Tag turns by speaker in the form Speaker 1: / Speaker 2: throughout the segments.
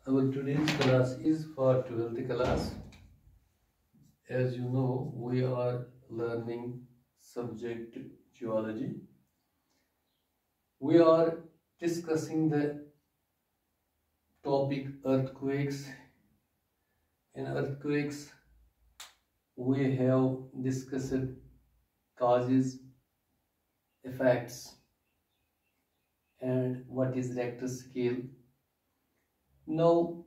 Speaker 1: Our today's class is for 12th class. As you know, we are learning subject geology. We are discussing the topic earthquakes. In earthquakes, we have discussed causes, effects, and what is Richter scale. Now,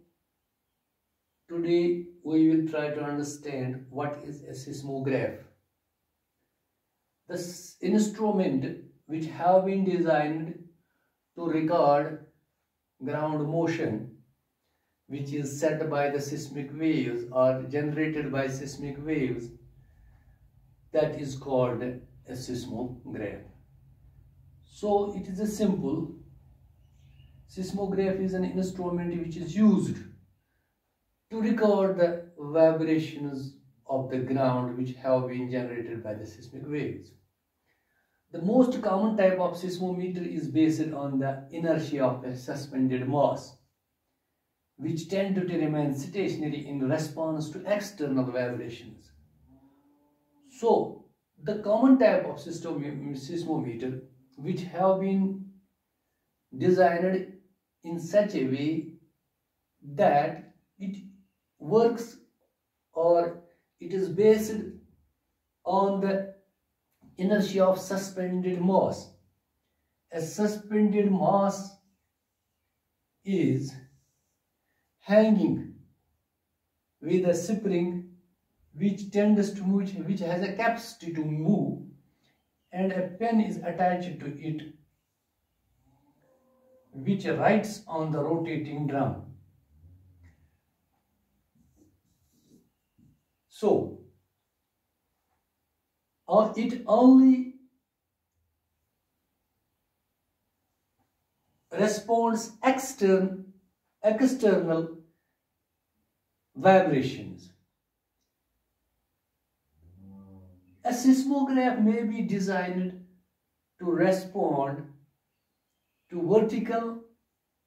Speaker 1: today we will try to understand what is a seismograph. The instrument which have been designed to record ground motion which is set by the seismic waves or generated by seismic waves, that is called a seismograph. So it is a simple seismograph is an instrument which is used to record the vibrations of the ground which have been generated by the seismic waves. The most common type of seismometer is based on the inertia of a suspended mass, which tend to remain stationary in response to external vibrations. So, the common type of seismometer which have been designed in such a way that it works or it is based on the inertia of suspended mass. A suspended mass is hanging with a spring which tends to move, which has a capacity to move, and a pen is attached to it which writes on the rotating drum. So, it only responds external vibrations. A seismograph may be designed to respond to vertical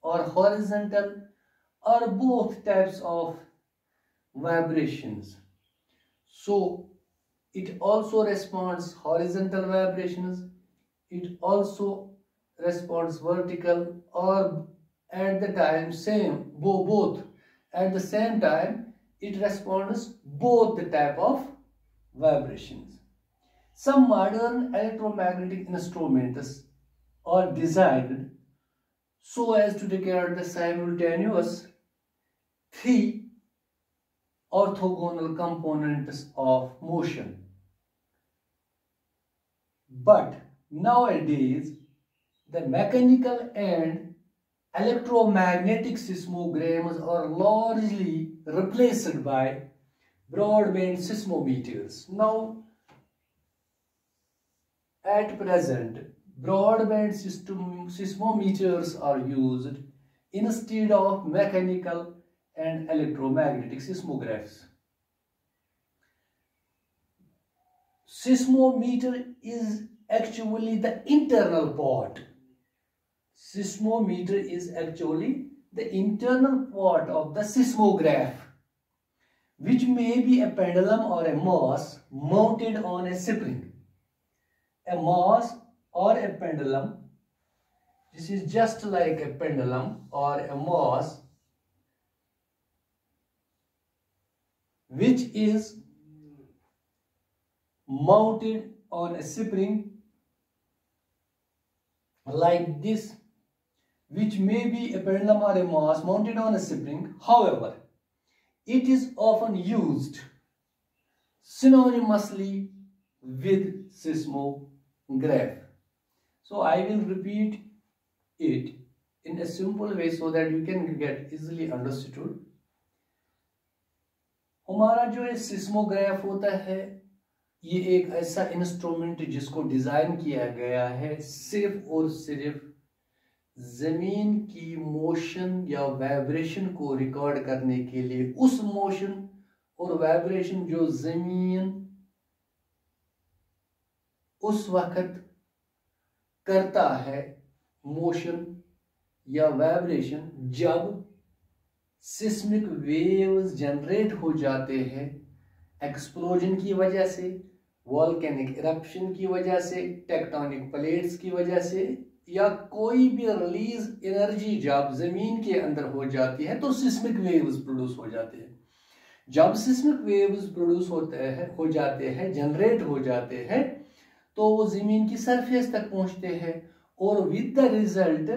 Speaker 1: or horizontal or both types of vibrations. So it also responds horizontal vibrations, it also responds vertical, or at the time same both at the same time it responds both the type of vibrations. Some modern electromagnetic instruments are designed so as to record the simultaneous three orthogonal components of motion. But nowadays, the mechanical and electromagnetic seismograms are largely replaced by broadband seismometers. Now, at present, broadband seismometers are used instead of mechanical and electromagnetic seismographs. Seismometer is actually the internal part. Seismometer is actually the internal part of the seismograph, which may be a pendulum or a mass mounted on a spring. A mass or a pendulum, this is just like a pendulum or a mass which is mounted on a spring like this, which may be a pendulum or a mass mounted on a spring. However, it is often used synonymously with seismograph. So I will repeat it in a simple way so that you can get easily understood. हमारा जो ये seismograph होता है, ये एक ऐसा instrument जिसको design किया गया है सिर्फ और सिर्फ जमीन की मोशन या वाइब्रेशन को रिकॉर्ड करने के लिए। उस मोशन और वाइब्रेशन जो जमीन उस वक्त करता है, मोशन या वाइब्रेशन, जब सिस्मिक वेव्स जनरेट हो जाते हैं एक्सप्लोजन की वजह से, वॉल्केनिक इरप्शन की वजह से, टेक्टोनिक प्लेट्स की वजह से, या कोई भी रिलीज एनर्जी जब जमीन के अंदर हो जाती है तो सिस्मिक वेव्स प्रोड्यूस हो जाते हैं। जब सिस्मिक वेव्स प्रोड्यूस हो जाते हैं, जनरेट हो जाते हैं, तो वो जमीन की सरफेस तक पहुंचते हैं और विद द रिजल्ट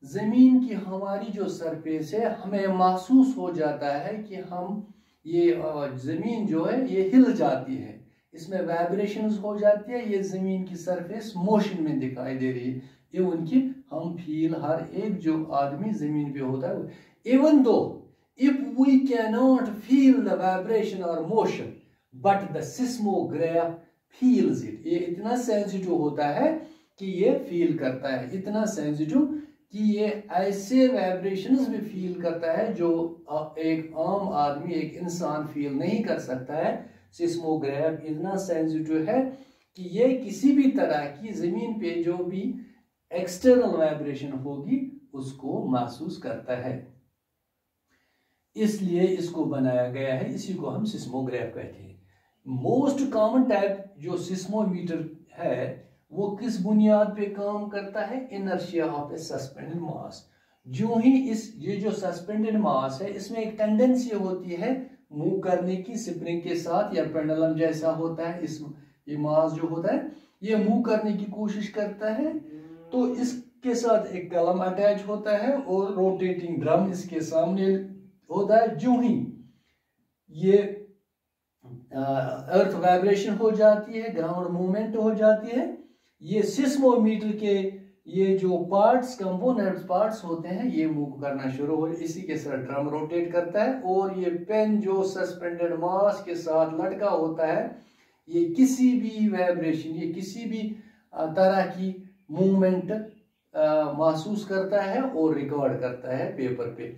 Speaker 1: जमीन की हमारी जो सरफेस है हमें महसूस हो जाता है कि हम ये जमीन जो है ये हिल जाती है, इसमें वाइब्रेशंस हो जाती है, ये जमीन की सरफेस मोशन में दिखाई दे रही है। इवन कि हम फील, हर एक जो आदमी जमीन पे होता है, even though if we cannot feel the vibration or motion but the seismograph feels it, ये इतना सेंसिटिव होता है कि ये फील करता है, इतना सेंसिटिव कि ये ऐसे वाइब्रेशंस भी फील करता है जो एक आम आदमी, एक इंसान फील नहीं कर सकता है। सिस्मोग्राफ इतना सेंसिटिव है कि ये किसी भी तरह की जमीन पे जो भी एक्सटर्नल वाइब्रेशन होगी उसको महसूस करता है, इसलिए इसको बनाया गया है, इसी को हम सिस्मोग्राफ कहते हैं। मोस्ट कॉमन टाइप जो सिस्मोमीटर है वो किस बुनियाद पे काम करता है? इनर्शिया ऑफ ए सस्पेंडेड मास। जो ही ये जो सस्पेंडेड मास है इसमें एक टेंडेंसी होती है मूव करने की स्प्रिंग के साथ, या पेंडुलम जैसा होता है, ये मास जो होता है ये मूव करने की कोशिश करता है, तो इसके साथ एक कलम अटैच होता है और रोटेटिंग ड्रम इसके सामने होता है। जो ही ये अर्थ वाइब्रेशन हो जाती है, ग्राउंड मूवमेंट हो जाती है, ये सिस्मोमीटर के ये जो पार्ट्स, कंपोनेंट्स पार्ट्स होते हैं ये मूव करना शुरू हो, इसी के साथ ड्रम रोटेट करता है और ये पेन जो सस्पेंडेड मास के साथ लटका होता है ये किसी भी वाइब्रेशन, ये किसी भी तरह की मूवमेंट महसूस करता है और रिकॉर्ड करता है पेपर पे,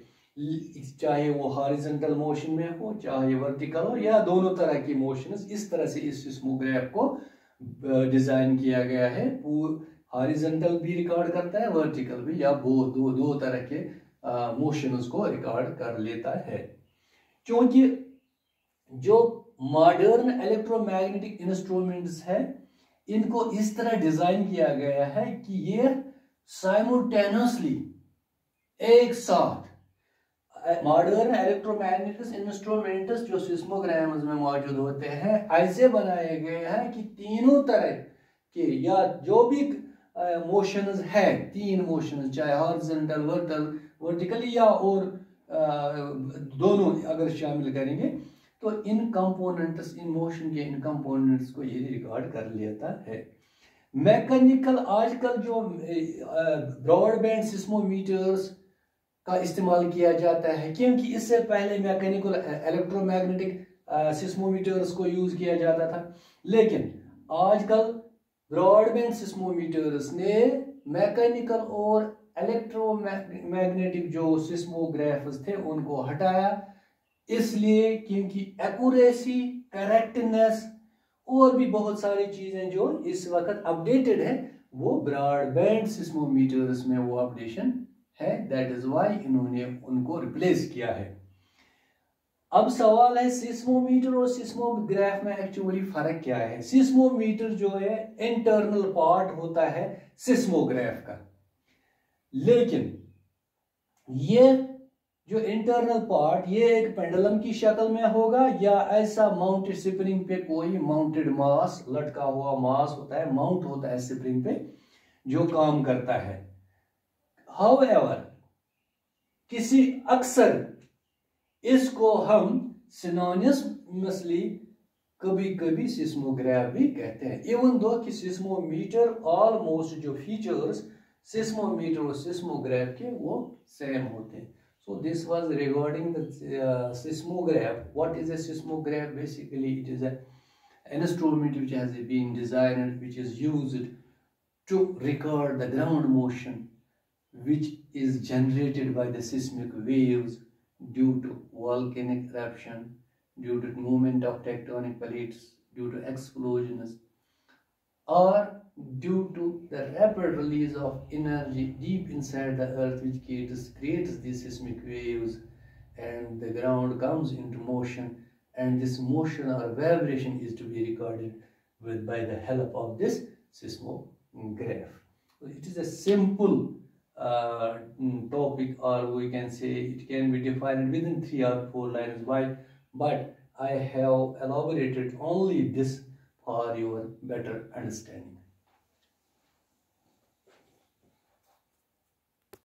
Speaker 1: चाहे वो हॉरिजॉन्टल मोशन में हो चाहे वर्टिकल हो, या दोनों तरह की मोशंस। इस तरह से इस सिस्मोग्राफ को डिजाइन किया गया है। हॉरिजॉन्टल भी रिकॉर्ड करता है, वर्टिकल भी, या दो तरह के मोशंस को रिकॉर्ड कर लेता है। क्योंकि जो मॉडर्न इलेक्ट्रोमैग्नेटिक इंस्ट्रूमेंट्स है इनको इस तरह डिजाइन किया गया है कि ये साइमल्टेनियसली एक साथ, मॉडर्न इलेक्ट्रोमैग्नेटिक इंस्ट्रूमेंट्स जो सिस्मोग्राम्स में मौजूद होते हैं ऐसे बनाए गए हैं कि तीनों तरह के या जो भी मोशंस है, तीन मोशंस चाहे हॉरिजॉन्टल, वर्टिकल या और दोनों अगर शामिल करेंगे तो इन कंपोनेंट्स, इन मोशन के इन कंपोनेंट्स को ये रिकॉर्ड कर लेता है। मैकेनिकल आजकल जो ब्रॉडबैंड सिस्मोमीटर्स का इस्तेमाल किया जाता है, क्योंकि इससे पहले मैकेनिकल इलेक्ट्रोमैग्नेटिक सिस्मोमीटर्स को यूज किया जाता था, लेकिन आजकल ब्रॉडबैंड सिस्मोमीटर्स ने मैकेनिकल और इलेक्ट्रोमैग्नेटिक जो सिस्मोग्राफ्स थे उनको हटाया, इसलिए क्योंकि एक्यूरेसी, करेक्टनेस और भी बहुत सारी चीजें जो इस वक्त अपडेटेड है वो ब्रॉडबैंड सिस्मोमीटर्स में वो अपडेशन है, दैट इज वाई इन्होंने उनको रिप्लेस किया है। अब सवाल है सिस्मोमीटर और सिस्मोग्राफ में एक्चुअली फर्क क्या है? सिस्मोमीटर जो है इंटरनल पार्ट होता है सिस्मोग्राफ का, लेकिन ये जो इंटरनल पार्ट ये एक पेंडुलम की शक्ल में होगा या ऐसा माउंटेड स्प्रिंग पे कोई माउंटेड मास, लटका हुआ मास होता है, माउंट होता है स्प्रिंग पे जो काम करता है। हाउएवर किसी अक्सर इसको हम सिनोनिमसली कभी कभी सिस्मोग्राफ भी कहते हैं, इवन दो कि सिस्मोमीटर ऑलमोस्ट जो फीचर्स सिस्मोमीटर और सिस्मोग्राफ के वो सेम होते हैं। So this was regarding the seismograph. What is a seismograph? Basically, it is an instrument which has been designed, which is used to record the ground motion, which is generated by the seismic waves due to volcanic eruption, due to movement of tectonic plates, due to explosions, or due to the rapid release of energy deep inside the earth, which creates these seismic waves and the ground comes into motion, and this motion or vibration is to be recorded with by the help of this seismograph. So it is a simple topic, or we can say it can be defined within 3 or 4 lines. Why? But I have elaborated only this for your better understanding.